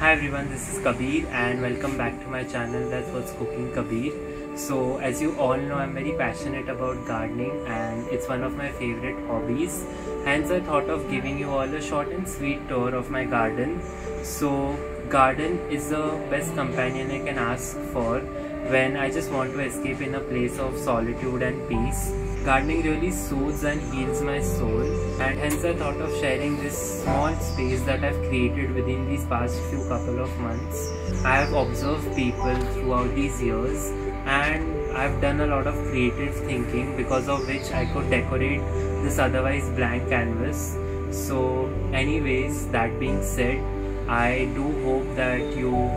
Hi everyone, this is Kabir and welcome back to my channel, That's What's Cooking Kabir. So as you all know, I'm very passionate about gardening and it's one of my favorite hobbies. Hence I thought of giving you all a short and sweet tour of my garden. So garden is the best companion I can ask for when I just want to escape in a place of solitude and peace. Gardening really soothes and heals my soul, and hence I thought of sharing this small space that I've created within these past few couple of months. I have observed people throughout these years and I've done a lot of creative thinking, because of which I could decorate this otherwise blank canvas. So anyways, that being said, I do hope that you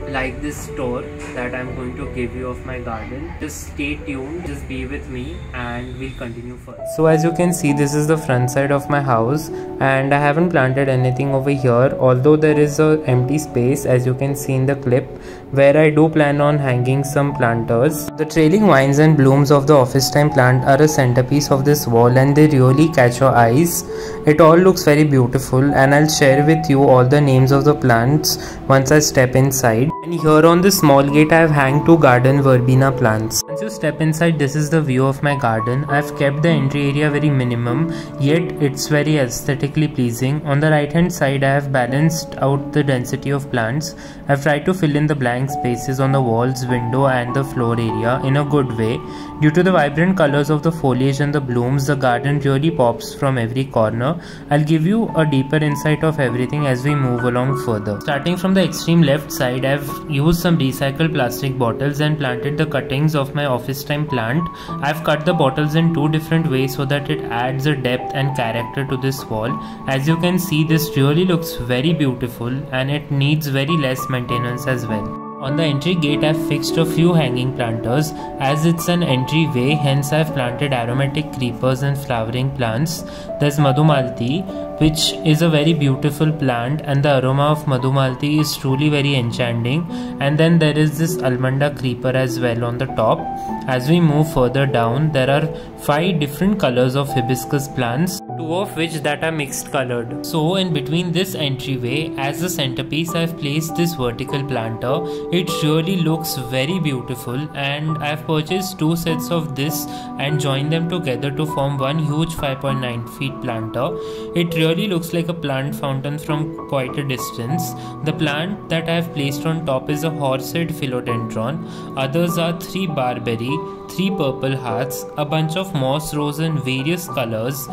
like this tour that I'm going to give you of my garden. Just stay tuned, just be with me and we'll continue further. So as you can see, this is the front side of my house and I haven't planted anything over here, although there is a empty space as you can see in the clip where I do plan on hanging some planters. The trailing vines and blooms of the office time plant are a centerpiece of this wall and they really catch your eyes. It all looks very beautiful and I'll share with you all the names of the plants once I step inside. And here on the small gate I have hanged two garden verbena plants. Once you step inside, this is the view of my garden. I have kept the entry area very minimum, yet it's very aesthetically pleasing. On the right hand side I have balanced out the density of plants. I have tried to fill in the blank spaces on the walls, window and the floor area in a good way. Due to the vibrant colors of the foliage and the blooms, the garden really pops from every corner. I'll give you a deeper insight of everything as we move along further. Starting from the extreme left side, I've used some recycled plastic bottles and planted the cuttings of my office time plant. I've cut the bottles in two different ways so that it adds a depth and character to this wall. As you can see, this really looks very beautiful and it needs very less maintenance as well. On the entry gate I've fixed a few hanging planters. As it's an entryway, hence I've planted aromatic creepers and flowering plants. There's Madhumalati, which is a very beautiful plant and the aroma of Madhumalati is truly very enchanting. And then there is this Almanda creeper as well on the top. As we move further down, there are 5 different colors of hibiscus plants, 2 of which that are mixed colored. So in between this entryway, as the centerpiece, I've placed this vertical planter. It really looks very beautiful and I've purchased 2 sets of this and joined them together to form one huge 5.9 feet planter. It really looks like a plant fountain from quite a distance. The plant that I have placed on top is a horsehead philodendron. Others are 3 barberry, 3 purple hearts, a bunch of moss rose in various colors,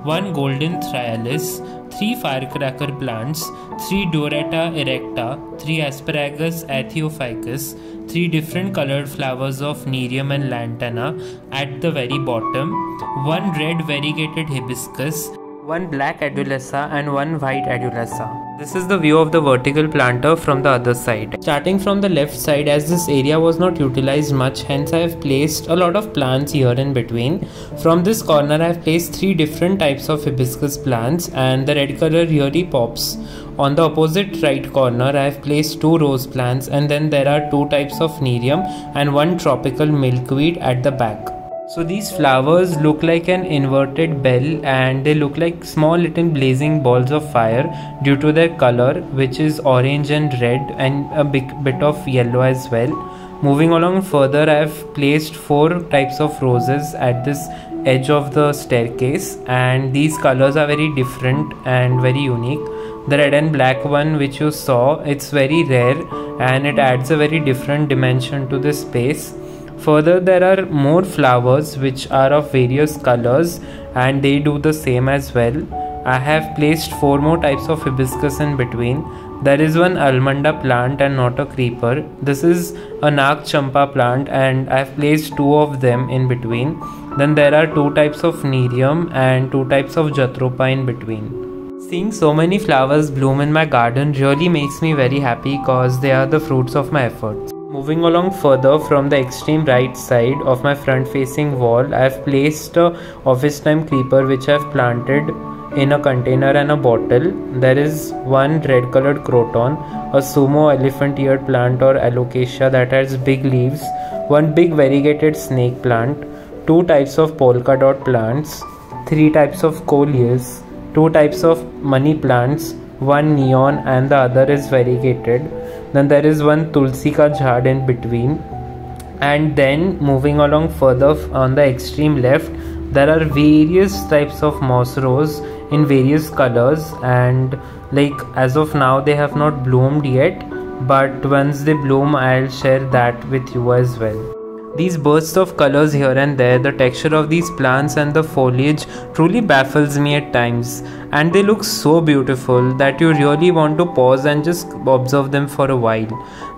1 golden thryallis, 3 firecracker plants, 3 Dorata erecta, 3 asparagus aethiophycus, 3 different colored flowers of Nerium and lantana at the very bottom, 1 red variegated hibiscus, 1 black adulessa and 1 white adulessa. This is the view of the vertical planter from the other side. Starting from the left side, as this area was not utilized much, hence I have placed a lot of plants here in between. From this corner I have placed 3 different types of hibiscus plants and the red color really pops. On the opposite right corner I have placed 2 rose plants and then there are 2 types of Nerium and 1 tropical milkweed at the back. So these flowers look like an inverted bell and they look like small little blazing balls of fire due to their color, which is orange and red and a big bit of yellow as well. Moving along further, I have placed 4 types of roses at this edge of the staircase and these colors are very different and very unique. The red and black one which you saw, it's very rare and it adds a very different dimension to this space. Further, there are more flowers which are of various colors and they do the same as well. I have placed 4 more types of hibiscus in between. There is one almanda plant and not a creeper. This is a Nag Champa plant and I have placed 2 of them in between. Then there are 2 types of Nerium and 2 types of Jatropha in between. Seeing so many flowers bloom in my garden really makes me very happy because they are the fruits of my efforts. Moving along further, from the extreme right side of my front facing wall, I have placed a office time creeper which I have planted in a container and a bottle. There is 1 red colored croton, a sumo elephant eared plant or alocasia that has big leaves, 1 big variegated snake plant, 2 types of polka dot plants, 3 types of coleus, 2 types of money plants, one neon and the other is variegated. Then there is one tulsi ka jhad in between. And then moving along further on the extreme left, there are various types of moss rose in various colors, and like as of now they have not bloomed yet, but once they bloom I'll share that with you as well. These bursts of colors here and there, the texture of these plants and the foliage truly baffles me at times, and they look so beautiful that you really want to pause and just observe them for a while.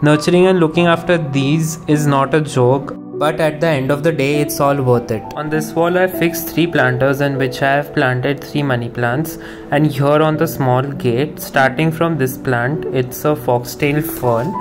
Nurturing and looking after these is not a joke, but at the end of the day it's all worth it. On this wall I fixed 3 planters in which I have planted 3 money plants, and here on the small gate, starting from this plant, it's a foxtail fern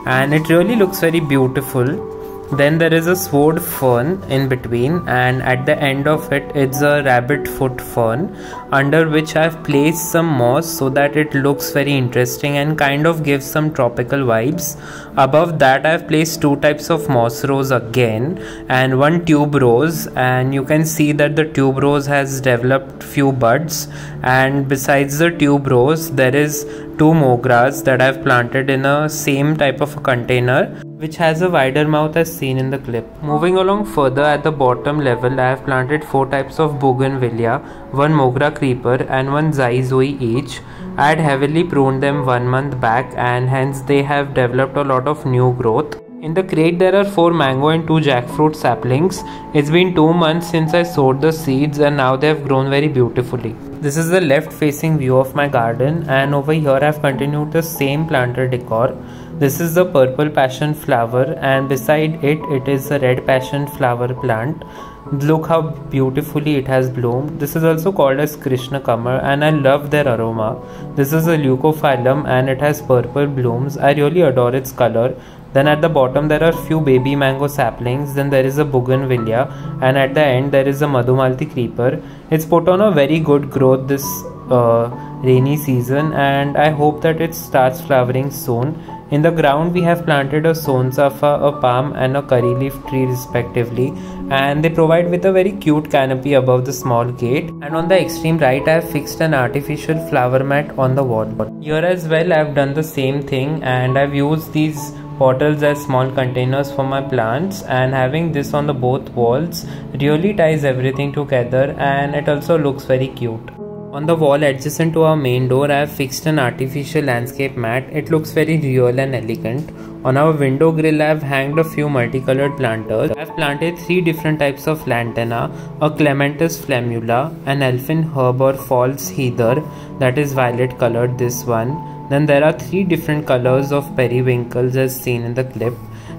and it really looks very beautiful. Then there is a sword fern in between, and at the end of it, it's a rabbit foot fern under which I've placed some moss so that it looks very interesting and kind of gives some tropical vibes. Above that I've placed 2 types of moss rose again and 1 tube rose, and you can see that the tube rose has developed few buds, and besides the tube rose there is 2 mogras that I've planted in a same type of a container which has a wider mouth as seen in the clip. Moving along further, at the bottom level I have planted 4 types of bougainvillea, 1 mogra creeper and 1 zygoi each. I had heavily pruned them 1 month back and hence they have developed a lot of new growth. In the crate there are 4 mango and 2 jackfruit saplings. It's been 2 months since I sowed the seeds and now they have grown very beautifully. This is the left facing view of my garden, and over here I have continued the same planter decor. This is the purple passion flower, and beside it is a red passion flower plant. Look how beautifully it has bloomed. This is also called as Krishna Kamar and I love their aroma. This is a leucophyllum and it has purple blooms. I really adore its color. Then at the bottom there are few baby mango saplings, then there is a bougainvillea, and at the end there is a madhumalti creeper. It's put on a very good growth this rainy season, and I hope that it starts flowering soon. In the ground we have planted a sonsafa, a palm and a curry leaf tree respectively, and they provide with a very cute canopy above the small gate. And on the extreme right I have fixed an artificial flower mat on the wall. Here as well I have done the same thing, and I've used these bottles as small containers for my plants, and having this on the both walls really ties everything together and it also looks very cute. On the wall adjacent to our main door I have fixed an artificial landscape mat. It looks very real and elegant. On our window grill I have hanged a few multicolored planters. I have planted 3 different types of lantana, a clematis flammula, an elfin herb or false heather that is violet colored, this one. Then there are 3 different colors of periwinkles as seen in the clip.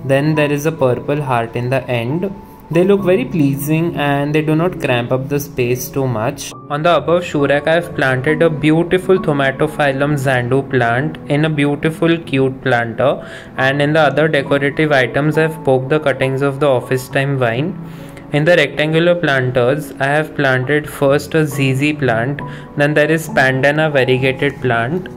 Then there is a purple heart in the end. They look very pleasing and they do not cramp up the space too much. On the above shoe rack I have planted a beautiful Thomatophyllum zandu plant in a beautiful cute planter, and in the other decorative items I have poked the cuttings of the office time vine. In the rectangular planters I have planted first a ZZ plant, then there is Pandana variegated plant.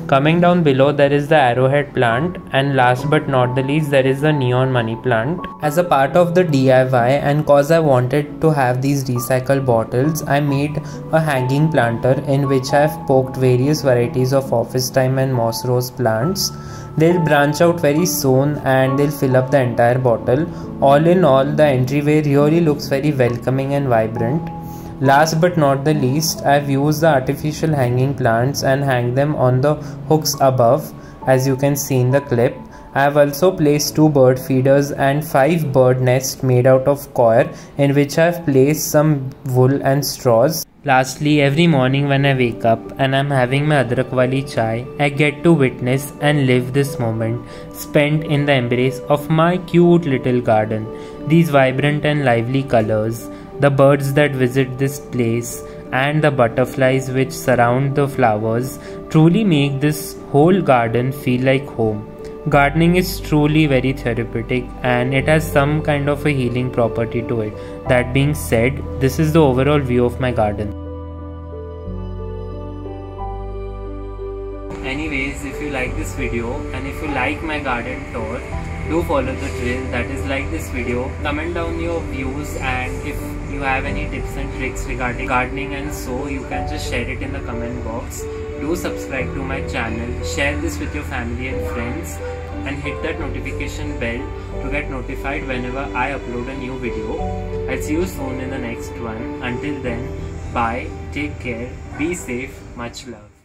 Coming down below there is the arrowhead plant, and last but not the least there is the neon money plant. As a part of the DIY and cause I wanted to have these recycled bottles, I made a hanging planter in which I have poked various varieties of office time and moss rose plants. They'll branch out very soon and they'll fill up the entire bottle. All in all, the entryway really looks very welcoming and vibrant. Last but not the least, I've used the artificial hanging plants and hang them on the hooks above, as you can see in the clip. I have also placed 2 bird feeders and 5 bird nests made out of coir, in which I have placed some wool and straws. Lastly, every morning when I wake up and I'm having my adrak wali chai, I get to witness and live this moment spent in the embrace of my cute little garden. These vibrant and lively colors, the birds that visit this place, and the butterflies which surround the flowers truly make this whole garden feel like home. Gardening is truly very therapeutic and it has some kind of a healing property to it. That being said, this is the overall view of my garden. Anyways, if you like this video and if you like my garden tour, do follow the drill, that is, like this video, comment down your views, and if you have any tips and tricks regarding gardening and so, you can just share it in the comment box. Do subscribe to my channel, share this with your family and friends, and hit that notification bell to get notified whenever I upload a new video. I'll see you soon in the next one. Until then, bye, take care, be safe, much love.